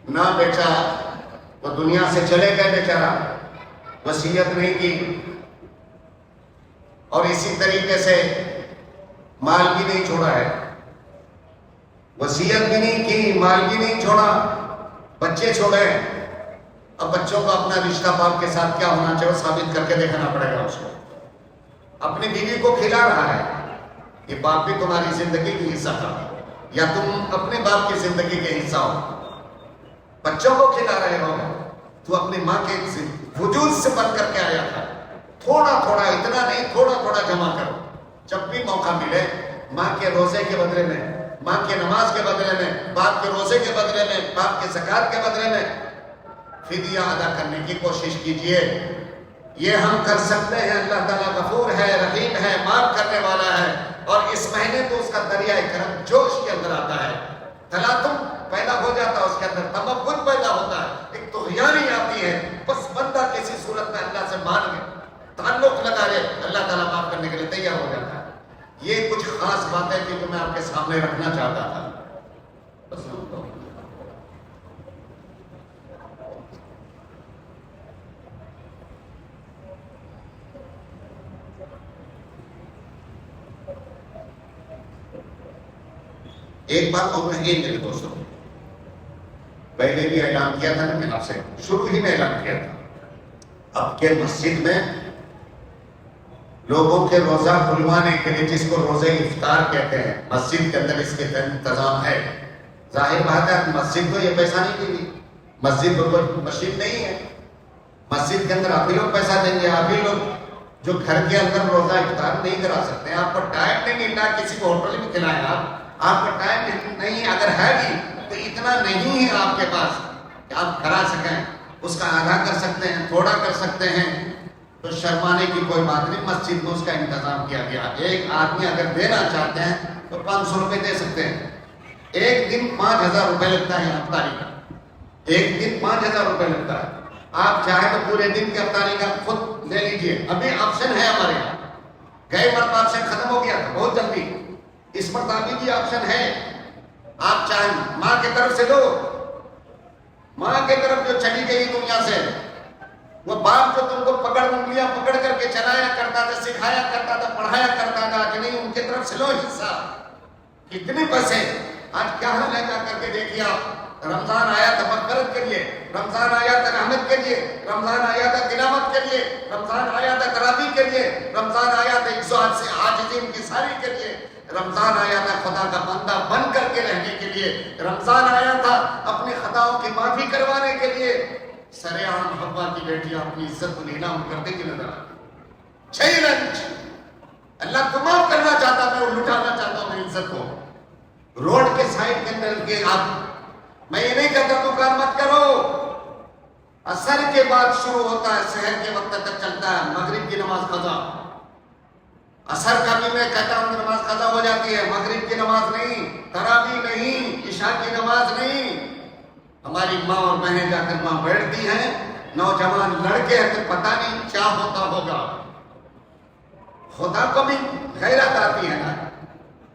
نہ بیٹا وہ دنیا سے چلے گئے بیچارہ، وصیت نہیں کی، اور اسی طریقے سے مال بھی نہیں چھوڑا ہے، وصیت بھی نہیں کی، مال بھی نہیں چھوڑا، بچے چھوڑے، اب بچوں کا اپنا رشتہ باپ کے ساتھ کیا ہونا چاہیے ثابت کر کے دیکھنا پڑے گا اس کو۔ اپنی بیوی کو کھلا رہا ہے، یہ باپ بھی تمہاری زندگی کی حصہ تھا، یا تم اپنے باپ کی زندگی کے حصہ ہو، بچوں کو کھلا رہے ہو، تو اپنی ماں کے وجود سے بن کر کے آیا تھا، تھوڑا تھوڑا، اتنا نہیں، تھوڑا تھوڑا جمع کرو، جب بھی موقع ملے ماں کے روزے کے بدلے میں، ماں کے نماز کے بدلے میں، باپ کے روزے کے بدلے میں، باپ کے زکوٰۃ کے بدلے میں فدیہ ادا کرنے کی کوشش کیجئے۔ یہ ہم کر سکتے ہیں، اللہ تعالیٰ غفور ہے، رحیم ہے، معاف کرنے والا ہے، اور اس مہینے تو اس کا دریائے کرم جوش کے اندر آتا ہے، تلاطم پیدا ہو جاتا ہے، اس کے اندر تمکن پیدا ہوتا ہے، ایک طغیانی آتی ہے، بس بندہ کسی صورت میں اللہ سے مان لے، تعلق لگا لے، اللہ تعالیٰ معاف کرنے کے لیے تیار ہو جاتا ہے۔ یہ کچھ خاص باتیں تھی جو میں آپ کے سامنے رکھنا چاہتا تھا۔ ایک بات اور ہے میرے دوستوں، پہلے بھی اعلان کیا تھا، میں آپ سے شروع ہی میں اعلان کیا تھا، اب کے مسجد میں لوگوں کے روزہ کھلوانے کے لیے، جس کو روزہ افطار کہتے ہیں، مسجد کے اندر اس کے انتظام ہے۔ ظاہر بات ہے مسجد کو یہ پیسہ نہیں دے گی، مسجد کو کوئی مشین نہیں ہے، مسجد کے اندر آپ ہی لوگ پیسہ دیں گے، آپ ہی لوگ جو گھر کے اندر روزہ افطار نہیں کرا سکتے، آپ کو ٹائم نہیں مل رہا کسی کو ہوٹل میں کھلائیں، آپ کا ٹائم نہیں، اگر ہے بھی تو اتنا نہیں ہے آپ کے پاس کہ آپ کرا سکیں، اس کا آدھا کر سکتے ہیں، تھوڑا کر سکتے ہیں، تو شرمانے کی کوئی بات نہیں، مسجد میں اس کا انتظام کیا گیا۔ ایک آدمی اگر دینا چاہتے ہیں تو 500 روپے دے سکتے ہیں، ایک دن 5000 روپے لگتا ہے افطاری کا، ایک دن 5000 روپے لگتا ہے، آپ چاہیں تو پورے دن کی افطاری کا خود لے لیجئے، ابھی آپشن ہے ہمارے یہاں، گئے مرتبہ آپشن ختم ہو گیا تھا بہت جلدی، اس مرتبہ بھی آپشن ہے، آپ چاہیں ماں کی طرف سے دو، ماں کی طرف جو چلی گئی دنیا سے، وہ باپ جو تم کو پکڑ انگلیاں پکڑ کر کے چلایا کرتا تھا، سکھایا کرتا تھا، پڑھایا کرتا تھا کہ نہیں، ان کی طرف سے لو حصہ، کتنے پیسے، آج کیا حال ہے، جا کر کے دیکھیے آپ، رمضان آیا تھا مغفرت کے لیے، رمضان آیا تھا رحمت کے لیے، رمضان آیا تھا تلاوت کے لیے، رمضان آیا تھا تراویح کے لیے، رمضان آیا تھا 108 سے عاجزین کی ساری کے لیے، رمضان آیا تھا خدا کا بندہ بن کر کے رہنے کے لیے، رمضان آیا تھا اپنی خطاؤں کی معافی کروانے کے لیے۔ سرعام حوا کی بیٹیاں اپنی عزت کو نیلام کرتے کی نظر آتی، چیلنج، اللہ کو معاف کرنا چاہتا میں، اور لٹانا چاہتا ہوں میں عزت کو، روڈ کے سائڈ کے اندر کے آپ، میں یہ نہیں کہتا دکان مت کرو، عصر کے بعد شروع ہوتا ہے، سحر کے وقت تک چلتا ہے، مغرب کی نماز قضا، عصر کا بھی میں کہتا ہوں نماز قضا ہو جاتی ہے، مغرب کی نماز نہیں، تراویح نہیں، عشاء کی نماز نہیں۔ ہماری ماں اور بہنیں جا کر وہاں بیٹھتی ہیں، نوجوان لڑکے ہیں تو پتہ نہیں کیا ہوتا ہوگا، خدا کو بھی غیرت آتی ہے نا،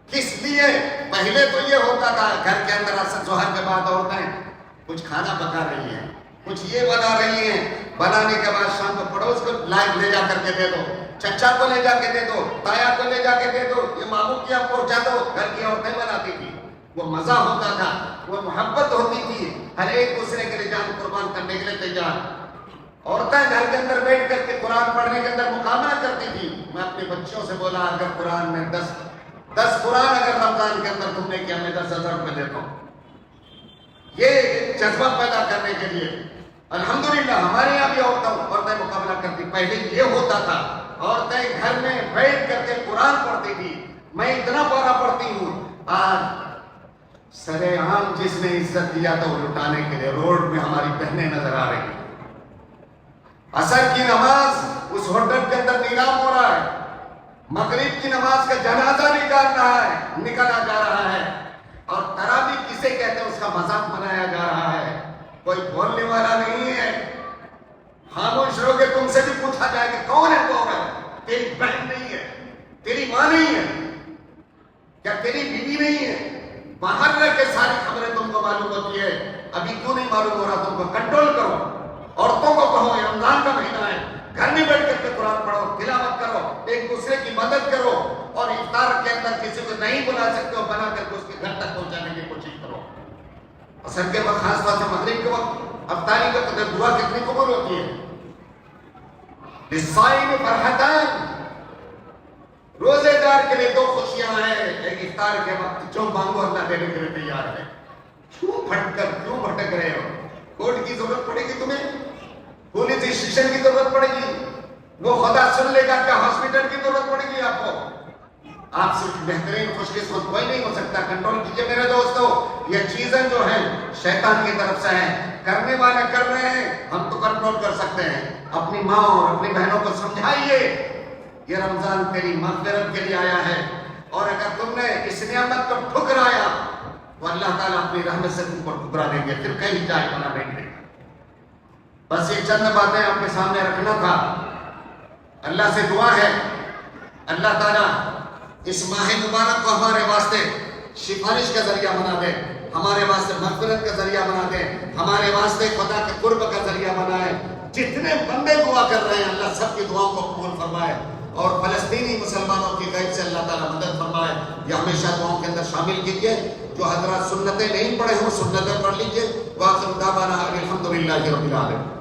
کس لیے؟ پہلے تو یہ ہوتا تھا گھر کے اندر عصر ظہر کے بعد عورتیں کچھ کھانا پکا رہی ہیں، کچھ یہ بنا رہی ہیں، بنانے کے بعد شام کو پڑوس کو لائٹ لے جا کر کے دے دو، چچا کو لے جا کے دے دو، تایا کو لے جا کے دے دو، یہ ماموں کی آپ پہنچا دو۔ گھر کی عورتیں بناتی تھی، وہ مزہ ہوتا تھا، وہ محبت ہوتی تھی، ہر ایک دوسرے کے لیے جان قربان کرنے کے لیے تیار۔ عورتیں گھر کے اندر بیٹھ کر کے قرآن پڑھنے کے اندر مقابلہ کرتی تھی۔ میں اپنے بچوں سے بولا اگر قرآن میں 10 قرآن اگر رمضان کے اندر تم نے کیا میں 10,000 روپے دیتا ہوں، یہ جذبہ پیدا کرنے کے لیے۔ الحمدللہ ہمارے یہاں بھی عورتیں مقابلہ کرتی۔ پہلے یہ ہوتا تھا عورتیں گھر میں بیٹھ کر کے قرآن پڑھتی تھی، میں اتنا پارا پڑھتی ہوں۔ آج سرے عام جس نے عزت دیا تو لٹانے کے لیے روڈ میں ہماری بہنیں نظر آ رہی ہیں۔ عصر کی نماز اس ہوٹل کے اندر نیلام ہو رہا ہے، مغرب کی نماز کا جنازہ نکالا جا رہا ہے، اور تراویح کسے کہتے ہیں اس کا مذاق بنایا جا رہا ہے۔ کوئی بولنے والا نہیں ہے، خاموش رہو گے۔ تم سے بھی پوچھا جائے کہ کون ہے وہ عورت؟ تیری بہن نہیں ہے، تیری ماں نہیں ہے، کیا تیری بیوی نہیں ہے؟ باہر رہ کے ساری خبریں تم کو معلوم ہوتی ہے، ابھی کیوں نہیں معلوم ہو رہا؟ تم کو کنٹرول کرو، عورتوں کو کہو یہ رمضان کا مہینہ ہے، گھر میں بیٹھ کر کے قرآن پڑھو، تلاوت کرو، ایک دوسرے کی مدد کرو، اور افطار کے اندر کسی کو نہیں بلا سکتے ہو بنا کر کے اس کے گھر تک پہنچانے کی کوشش کرو۔ عصر کے وقت، خاص طور سے مغرب کے وقت افطاری کے وقت دعا کتنی قبول ہوتی ہے۔ للصائم فرحتان، روزے دار کے لیے 2 خوشیاں ہیں، ایک افطار کے وقت جو مانگو اللہ دینے کے لیے تیار ہے۔ کیوں بھٹک رہے ہو؟ کورٹ کی ضرورت پڑے گی تمہیں، پولیس اسٹیشن کی ضرورت پڑے گی، وہ خدا سن لے گا، کیا ہاسپٹل کی ضرورت پڑے گی آپ کو؟ آپ سے بہترین خوش قسمت کوئی نہیں ہو سکتا۔ کنٹرول کیجئے میرے دوستو، یہ چیزیں جو ہیں شیطان کی طرف سے ہیں، کرنے والے کر رہے ہیں، ہم تو کنٹرول کر سکتے ہیں۔ اپنی ماں اور اپنی بہنوں کو سمجھائیے یہ رمضان تیری مغفرت کے لیے آیا ہے، اور اگر تم نے اس نعمت کو ٹھکرایا تو اللہ تعالیٰ اپنی رحمت سے تم کو ٹھکرا دیں گے، پھر کہیں جائے بنا نہیں دے گا۔ بس یہ چند باتیں آپ کے سامنے رکھنا تھا۔ اللہ سے دعا ہے اللہ تعالیٰ اس ماہ مبارک کو ہمارے واسطے سفارش کا ذریعہ بنا دے، ہمارے واسطے مغفرت کا ذریعہ بنا دے، ہمارے واسطے خدا کے قرب کا ذریعہ بنائے۔ جتنے بندے دعا کر رہے ہیں اللہ سب کی دعاؤں کو قبول فرمائے، اور فلسطینی مسلمانوں کی غیب سے اللہ تعالیٰ مدد فرمائے۔ یہ ہمیشہ دعاؤں کے اندر شامل کیجئے۔ جو حضرات سنتیں نہیں پڑھے ہوں سنتیں پڑھ لیجئے۔ وآخر دعوانا الحمدللہ رب العالمین۔